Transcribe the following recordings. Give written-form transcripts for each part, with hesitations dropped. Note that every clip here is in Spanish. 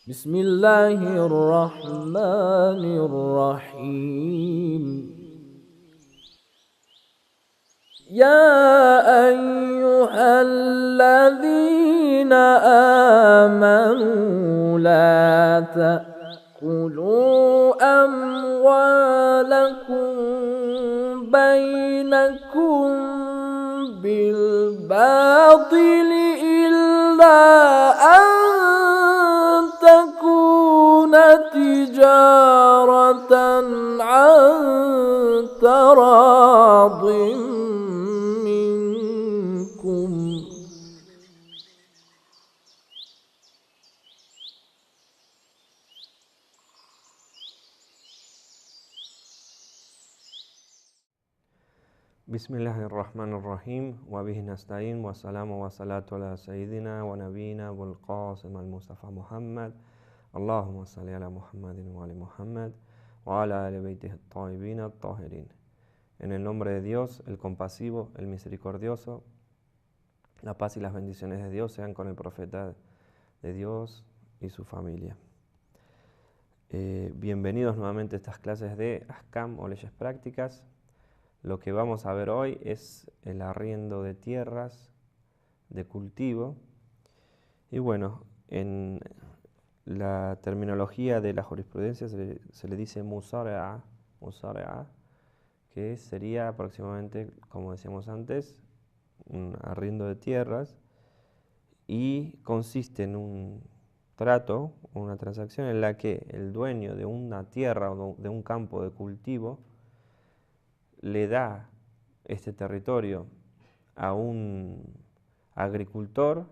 بسم الله الرحمن الرحيم. يا أيها الذين آمنوا لا تأكلوا أموالكم بينكم بالباطل إلا أن تكون تجارة عن تراض منكم. بسم الله الرحمن الرحيم وبه نستعين والسلام والصلاة على سيدنا ونبينا أبو القاسم المصطفى محمد اللهم صل على محمد وعلى محمد وعلى آل بيته الطيبين الطاهرين. En el nombre de Dios, el compasivo, el misericordioso, la paz y las bendiciones de Dios sean con el profeta de Dios y su familia. Bienvenidos nuevamente a estas clases de Ahkam o leyes prácticas. Lo que vamos a ver hoy es el arriendo de tierras de cultivo. Y bueno, en la terminología de la jurisprudencia se le dice musara'a, que sería aproximadamente, como decíamos antes, un arriendo de tierras y consiste en un trato, una transacción en la que el dueño de una tierra o de un campo de cultivo le da este territorio a un agricultor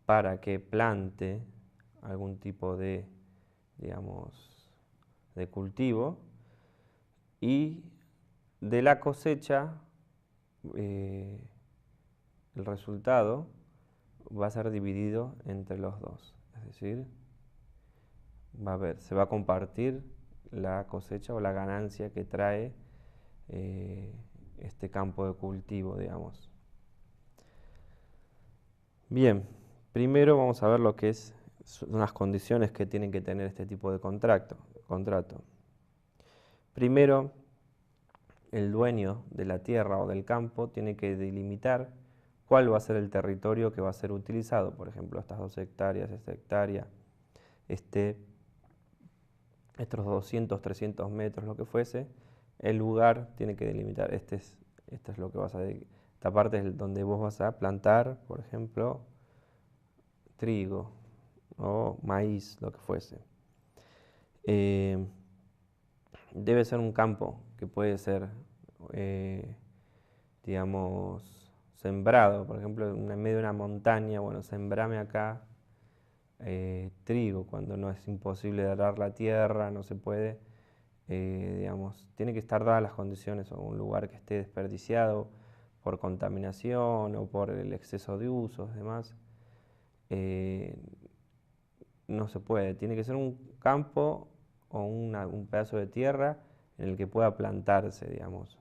para que plante algún tipo de, digamos, de cultivo, y de la cosecha el resultado va a ser dividido entre los dos, es decir, se va a compartir la cosecha o la ganancia que trae este campo de cultivo, digamos. Bien, primero vamos a ver lo que son las condiciones que tienen que tener este tipo de contrato. Primero, el dueño de la tierra o del campo tiene que delimitar cuál va a ser el territorio que va a ser utilizado. Por ejemplo, estas 2 hectáreas, esta hectárea, estos 200, 300 metros, lo que fuese. El lugar tiene que delimitar, esto es lo que vas a dedicar. Esta parte es donde vos vas a plantar, por ejemplo, trigo o maíz, lo que fuese. Debe ser un campo que puede ser, digamos, sembrado. Por ejemplo, en medio de una montaña, bueno, sembrame acá trigo, cuando no es imposible de arar la tierra, no se puede. Digamos, tiene que estar dadas las condiciones, o un lugar que esté desperdiciado por contaminación o por el exceso de usos, demás. No se puede, tiene que ser un campo o un pedazo de tierra en el que pueda plantarse, digamos.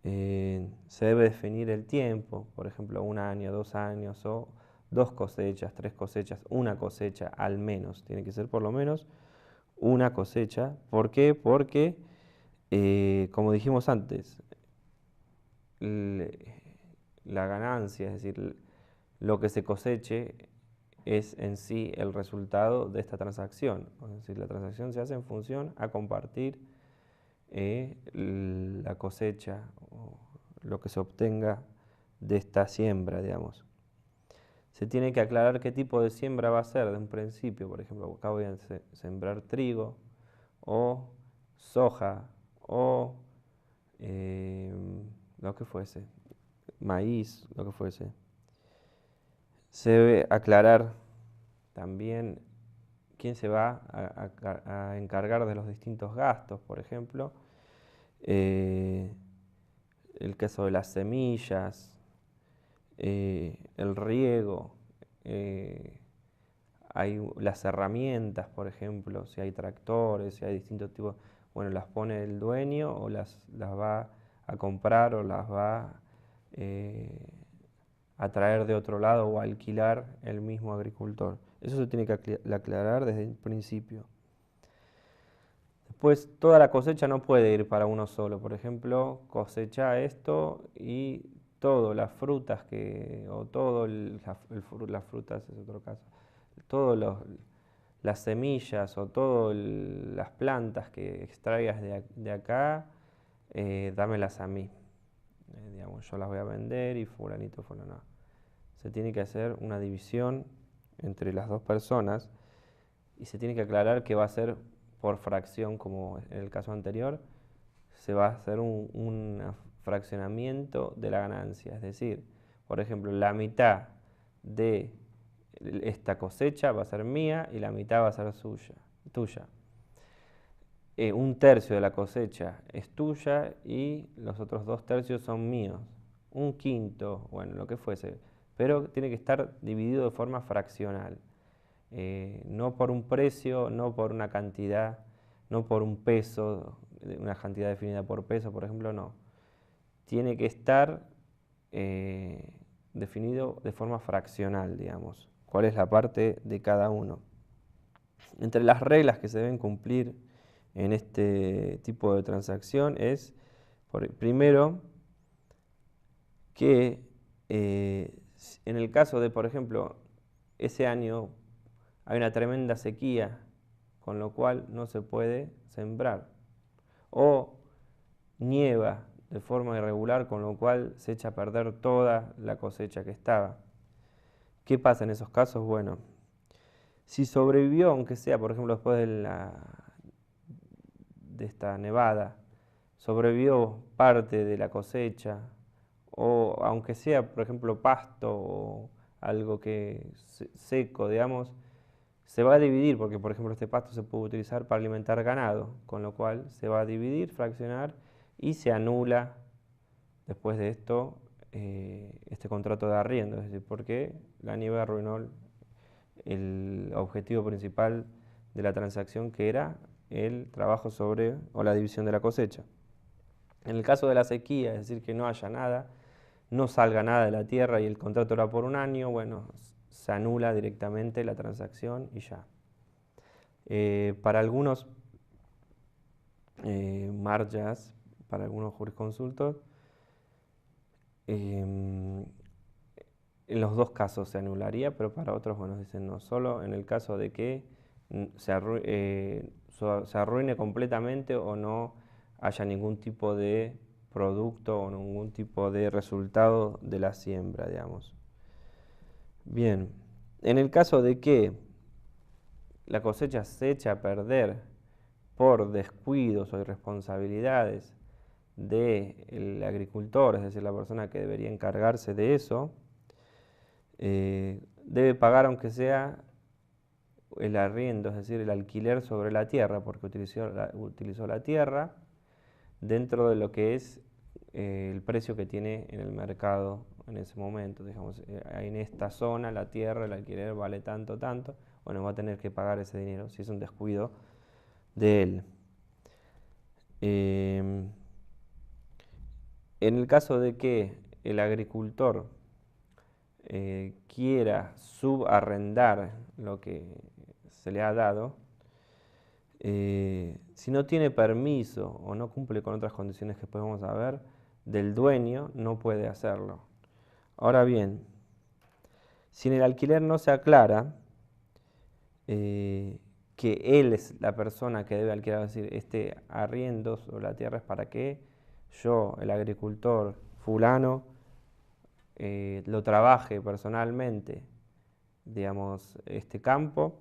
Se debe definir el tiempo, por ejemplo, 1 año, 2 años, o 2 cosechas, 3 cosechas, una cosecha al menos. Tiene que ser por lo menos una cosecha. ¿Por qué? Porque, como dijimos antes, la ganancia, es decir, lo que se coseche es en sí el resultado de esta transacción. Es decir, la transacción se hace en función a compartir la cosecha o lo que se obtenga de esta siembra, digamos. Se tiene que aclarar qué tipo de siembra va a ser de un principio. Por ejemplo, acá voy a sembrar trigo o soja o lo que fuese, maíz, lo que fuese. Se debe aclarar también quién se va a encargar de los distintos gastos. Por ejemplo, el caso de las semillas, el riego, hay las herramientas, por ejemplo, si hay tractores, si hay distintos tipos, bueno, las pone el dueño o las va a comprar o las va a traer de otro lado o a alquilar el mismo agricultor. Eso se tiene que aclarar desde el principio. Después, toda la cosecha no puede ir para uno solo. Por ejemplo, cosecha esto y todo, las frutas o todo, las frutas es otro caso, todos las semillas o todas las plantas que extraigas de acá, dámelas a mí. Digamos, yo las voy a vender y fulanito, fulano. Se tiene que hacer una división entre las dos personas y se tiene que aclarar que va a ser por fracción, como en el caso anterior, se va a hacer un fraccionamiento de la ganancia. Es decir, por ejemplo, la mitad de esta cosecha va a ser mía y la mitad va a ser tuya. Un tercio de la cosecha es tuya y los otros 2 tercios son míos. Un quinto, bueno, lo que fuese, pero tiene que estar dividido de forma fraccional. No por un precio, no por una cantidad, no por un peso, una cantidad definida por peso, por ejemplo, no. Tiene que estar definido de forma fraccional, digamos. ¿Cuál es la parte de cada uno? Entre las reglas que se deben cumplir en este tipo de transacción es, primero, que en el caso de, por ejemplo, ese año hay una tremenda sequía, con lo cual no se puede sembrar, o nieva de forma irregular, con lo cual se echa a perder toda la cosecha que estaba. ¿Qué pasa en esos casos? Bueno, si sobrevivió, aunque sea, por ejemplo, después de esta nevada, sobrevivió parte de la cosecha, o aunque sea, por ejemplo, pasto o algo que seco, digamos, se va a dividir, porque por ejemplo este pasto se puede utilizar para alimentar ganado, con lo cual se va a dividir, fraccionar y se anula después de esto este contrato de arriendo, es decir, porque la nieve arruinó el objetivo principal de la transacción, que era el trabajo sobre o la división de la cosecha. En el caso de la sequía, es decir, que no haya nada, no salga nada de la tierra y el contrato era por un año, bueno, se anula directamente la transacción y ya. Para algunos marjas, para algunos jurisconsultos, en los dos casos se anularía, pero para otros, bueno, dicen no, solo en el caso de que se arruine completamente o no haya ningún tipo de producto o ningún tipo de resultado de la siembra, digamos. Bien, en el caso de que la cosecha se echa a perder por descuidos o irresponsabilidades del agricultor, es decir, la persona que debería encargarse de eso, debe pagar aunque sea el arriendo, es decir, el alquiler sobre la tierra, porque utilizó la tierra dentro de lo que es el precio que tiene en el mercado en ese momento. Digamos, en esta zona la tierra, el alquiler vale tanto, tanto, bueno, va a tener que pagar ese dinero si es un descuido de él. En el caso de que el agricultor quiera subarrendar lo que se le ha dado, si no tiene permiso o no cumple con otras condiciones que después vamos a ver, del dueño, no puede hacerlo. Ahora bien, si en el alquiler no se aclara que él es la persona que debe alquilar, es decir, este arriendo sobre la tierra es para que yo, el agricultor fulano, lo trabaje personalmente, digamos, este campo,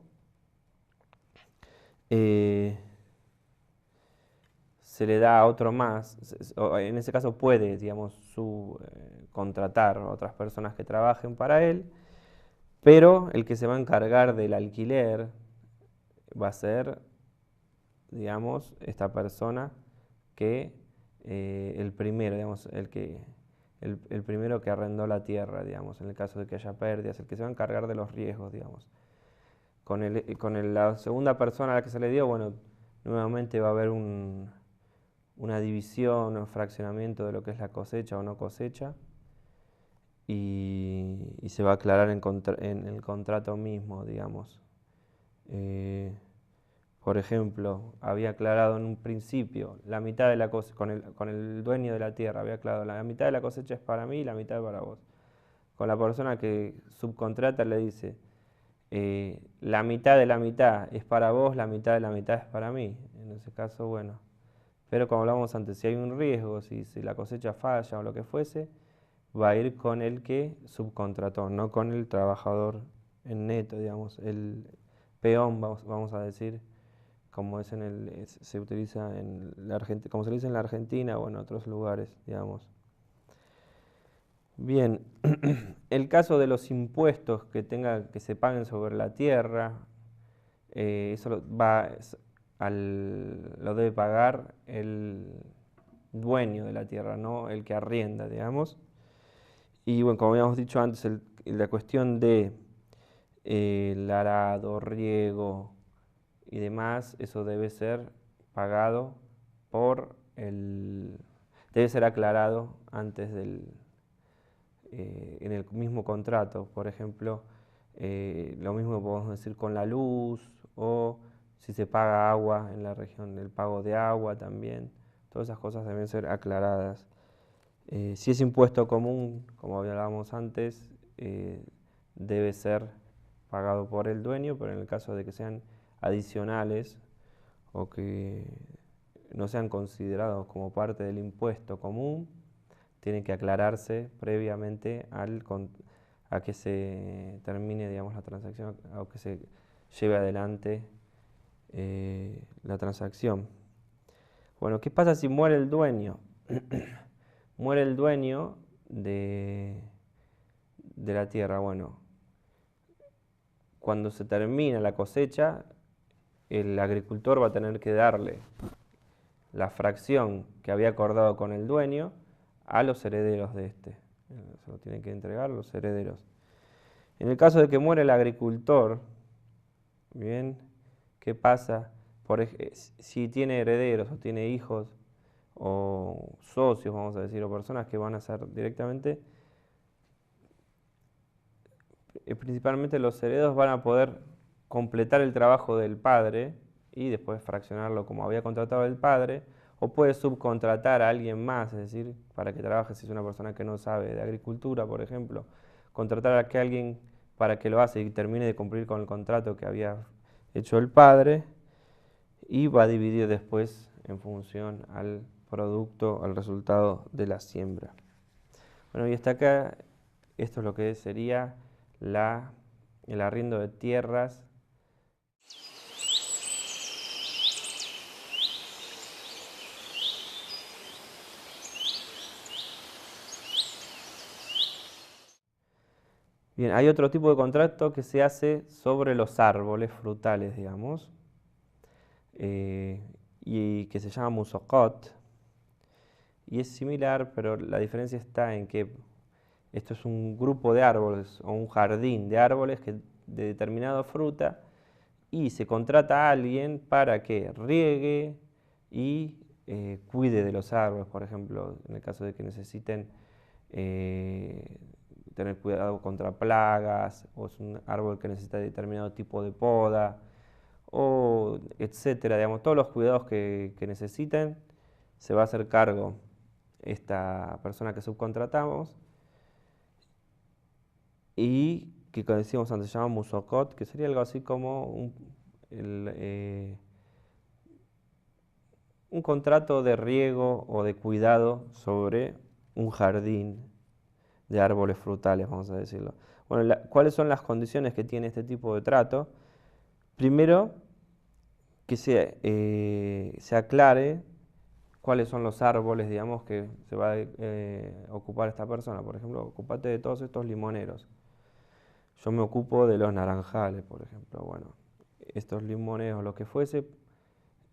se le da a otro más, en ese caso puede, digamos, contratar a otras personas que trabajen para él, pero el que se va a encargar del alquiler va a ser, digamos, esta persona que el primero, digamos, el primero que arrendó la tierra, digamos, en el caso de que haya pérdidas, el que se va a encargar de los riesgos, digamos. Con la segunda persona a la que se le dio, bueno, nuevamente va a haber una división, un fraccionamiento de lo que es la cosecha o no cosecha. y se va a aclarar en el contrato mismo, digamos. Por ejemplo, había aclarado en un principio la mitad de la cosecha, con el dueño de la tierra, había aclarado la mitad de la cosecha es para mí y la mitad es para vos. Con la persona que subcontrata le dice, la mitad de la mitad es para vos, la mitad de la mitad es para mí. En ese caso, bueno. Pero como hablábamos antes, si hay un riesgo, si la cosecha falla o lo que fuese, va a ir con el que subcontrató, no con el trabajador en neto, digamos, el peón, vamos a decir, como se utiliza en la Argentina, como se dice en la Argentina o en otros lugares, digamos. Bien, el caso de los impuestos que se paguen sobre la tierra, eso lo debe pagar el dueño de la tierra, no el que arrienda, digamos. Y bueno, como habíamos dicho antes, la cuestión de el arado, riego y demás, eso debe ser pagado debe ser aclarado antes en el mismo contrato. Por ejemplo, lo mismo podemos decir con la luz o si se paga agua en la región, el pago de agua también. Todas esas cosas deben ser aclaradas. Si es impuesto común, como hablábamos antes, debe ser pagado por el dueño, pero en el caso de que sean adicionales o que no sean considerados como parte del impuesto común, tiene que aclararse previamente a que se termine, digamos, la transacción, o que se lleve adelante la transacción. Bueno, ¿qué pasa si muere el dueño? Muere el dueño de la tierra. Bueno, cuando se termina la cosecha, el agricultor va a tener que darle la fracción que había acordado con el dueño a los herederos de este. Se lo tienen que entregar los herederos. En el caso de que muere el agricultor, bien, ¿qué pasa? Si tiene herederos o tiene hijos o socios, vamos a decir, o personas que van a ser directamente, principalmente los herederos van a poder completar el trabajo del padre y después fraccionarlo como había contratado el padre, o puede subcontratar a alguien más, es decir, para que trabaje si es una persona que no sabe de agricultura, por ejemplo, contratar a alguien para que lo hace y termine de cumplir con el contrato que había hecho el padre, y va a dividir después en función al producto, al resultado de la siembra. Bueno, y hasta acá, esto es lo que sería el arriendo de tierras. Bien, hay otro tipo de contrato que se hace sobre los árboles frutales, digamos, y que se llama musokot, y es similar, pero la diferencia está en que esto es un grupo de árboles o un jardín de árboles de determinada fruta, y se contrata a alguien para que riegue y cuide de los árboles, por ejemplo, en el caso de que necesiten tener cuidado contra plagas, o es un árbol que necesita determinado tipo de poda, o etcétera, digamos, todos los cuidados que necesiten, se va a hacer cargo esta persona que subcontratamos, y que, como decíamos antes, se llama musokot, que sería algo así como un contrato de riego o de cuidado sobre un jardín de árboles frutales, vamos a decirlo. Bueno, ¿cuáles son las condiciones que tiene este tipo de trato? Primero, que se aclare cuáles son los árboles, digamos, que se va a ocupar esta persona. Por ejemplo, ocúpate de todos estos limoneros. Yo me ocupo de los naranjales, por ejemplo. Bueno, estos limoneros, lo que fuese,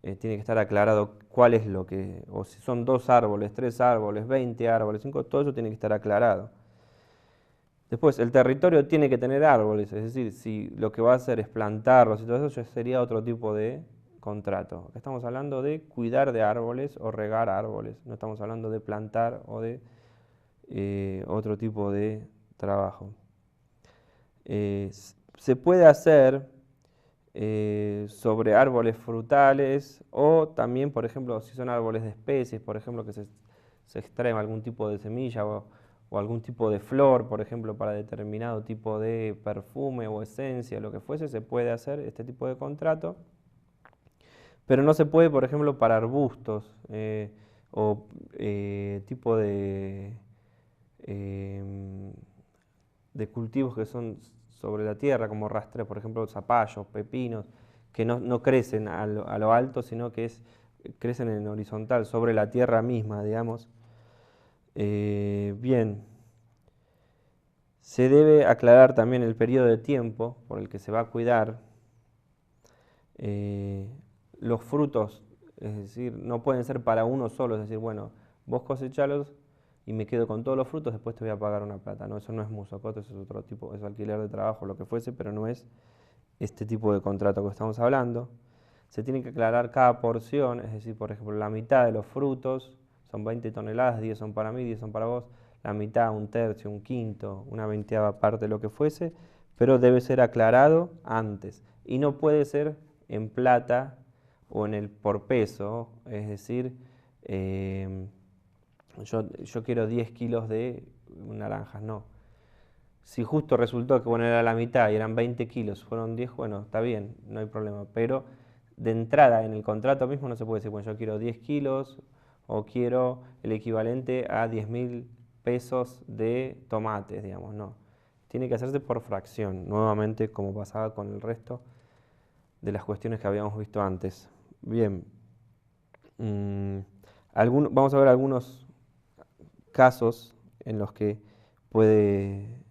tiene que estar aclarado cuál es lo que, o si son 2 árboles, 3 árboles, 20 árboles, 5, todo eso tiene que estar aclarado. Después, el territorio tiene que tener árboles, es decir, si lo que va a hacer es plantarlos y todo eso, ya sería otro tipo de contrato. Acá estamos hablando de cuidar de árboles o regar árboles, no estamos hablando de plantar o de otro tipo de trabajo. Se puede hacer sobre árboles frutales o también, por ejemplo, si son árboles de especies, por ejemplo, que se extrae algún tipo de semilla o algún tipo de flor, por ejemplo, para determinado tipo de perfume o esencia, lo que fuese, se puede hacer este tipo de contrato. Pero no se puede, por ejemplo, para arbustos o tipo em, de cultivos que son sobre la tierra, como rastreros, por ejemplo, zapallos, pepinos, que no crecen a lo alto, sino que crecen en horizontal, sobre la tierra misma, digamos. Bien, se debe aclarar también el periodo de tiempo por el que se va a cuidar. Eh, los frutos, es decir, no pueden ser para uno solo, es decir, bueno, vos cosechalos y me quedo con todos los frutos, después te voy a pagar una plata. No, eso no es musacote, eso es otro tipo, es alquiler de trabajo, lo que fuese, pero no es este tipo de contrato que estamos hablando. Se tiene que aclarar cada porción, es decir, por ejemplo, la mitad de los frutos son 20 toneladas, 10 son para mí, 10 son para vos, la mitad, un tercio, un quinto, una veinteava parte, lo que fuese, pero debe ser aclarado antes y no puede ser en plata o en el por peso, es decir, yo quiero 10 kilos de naranjas, no. Si justo resultó que bueno, era la mitad y eran 20 kilos, fueron 10, bueno, está bien, no hay problema. Pero de entrada en el contrato mismo no se puede decir, bueno, yo quiero 10 kilos o quiero el equivalente a 10.000 pesos de tomates, digamos, no. Tiene que hacerse por fracción, nuevamente como pasaba con el resto de las cuestiones que habíamos visto antes. Bien, vamos a ver algunos casos en los que puede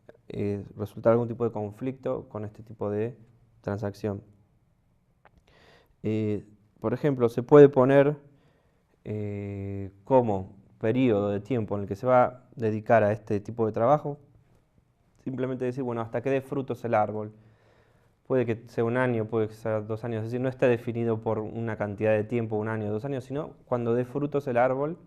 resultar algún tipo de conflicto con este tipo de transacción. Por ejemplo, se puede poner como periodo de tiempo en el que se va a dedicar a este tipo de trabajo, simplemente decir, bueno, hasta que dé frutos el árbol. Puede que sea un año, puede que sea 2 años, es decir, no está definido por una cantidad de tiempo, 1 año, 2 años, sino cuando dé frutos el árbol,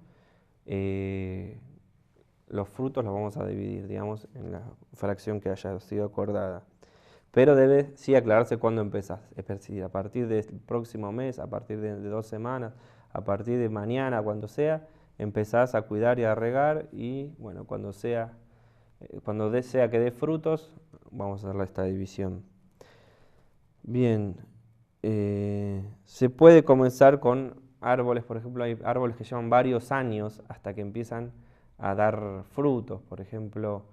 los frutos los vamos a dividir, digamos, en la fracción que haya sido acordada. Pero debe sí aclararse cuándo empezás. Es decir, a partir del próximo mes, a partir de 2 semanas, a partir de mañana, cuando sea, empezás a cuidar y a regar y, bueno, cuando sea que dé frutos, vamos a hacer esta división. Bien, se puede comenzar con árboles, por ejemplo, hay árboles que llevan varios años hasta que empiezan a dar frutos, por ejemplo,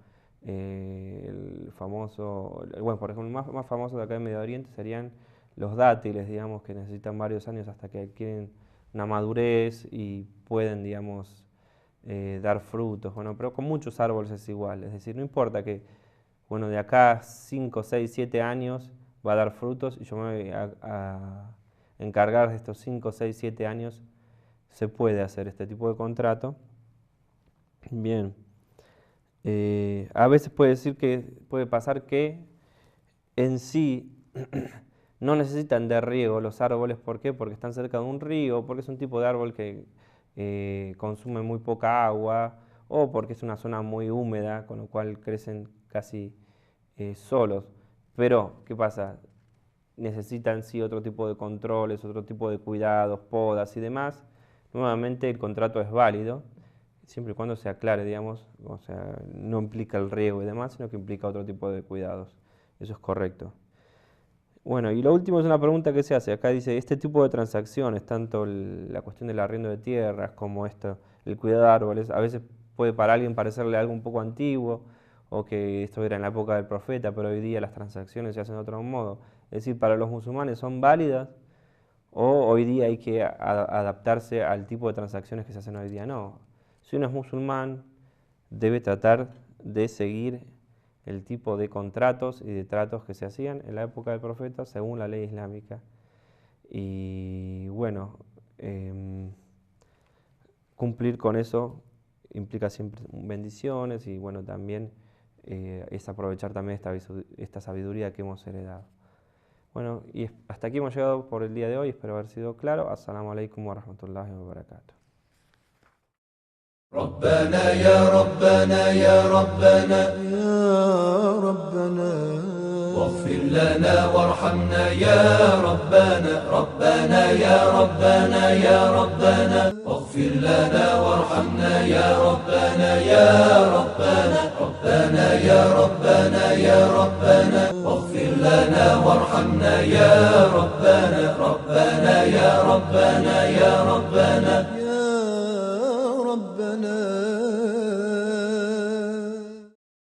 el famoso, bueno, por ejemplo, el más famoso de acá en Medio Oriente serían los dátiles, digamos, que necesitan varios años hasta que adquieren una madurez y pueden, digamos, dar frutos. Bueno, pero con muchos árboles es igual, es decir, no importa que, bueno, de acá 5, 6, 7 años va a dar frutos y yo me voy a encargar de estos 5, 6, 7 años, se puede hacer este tipo de contrato. Bien, a veces puede pasar que en sí no necesitan de riego los árboles. ¿Por qué? Porque están cerca de un río, porque es un tipo de árbol que consume muy poca agua o porque es una zona muy húmeda, con lo cual crecen casi solos. Pero, ¿qué pasa? Necesitan sí otro tipo de controles, otro tipo de cuidados, podas y demás. Nuevamente el contrato es válido, siempre y cuando se aclare, digamos, o sea, no implica el riego y demás, sino que implica otro tipo de cuidados. Eso es correcto. Bueno, y lo último es una pregunta que se hace. Acá dice, este tipo de transacciones, tanto la cuestión del arriendo de tierras como el cuidado de árboles, a veces puede para alguien parecerle algo un poco antiguo, o que esto era en la época del profeta, pero hoy día las transacciones se hacen de otro modo. Es decir, para los musulmanes son válidas, o hoy día hay que adaptarse al tipo de transacciones que se hacen hoy día. No, si uno es musulmán, debe tratar de seguir el tipo de contratos y de tratos que se hacían en la época del profeta según la ley islámica. Y bueno, cumplir con eso implica siempre bendiciones y bueno, también es aprovechar también esta sabiduría que hemos heredado. Bueno, y hasta aquí hemos llegado por el día de hoy, espero haber sido claro. Assalamu alaikum wa rahmatullahi wa barakatuh. ربنا يا ربنا يا ربنا ربنا واغفر لنا وارحمنا يا ربنا ربنا يا ربنا يا ربنا واغفر لنا وارحمنا يا ربنا يا ربنا ربنا يا ربنا يا ربنا واغفر لنا وارحمنا يا ربنا ربنا يا ربنا يا ربنا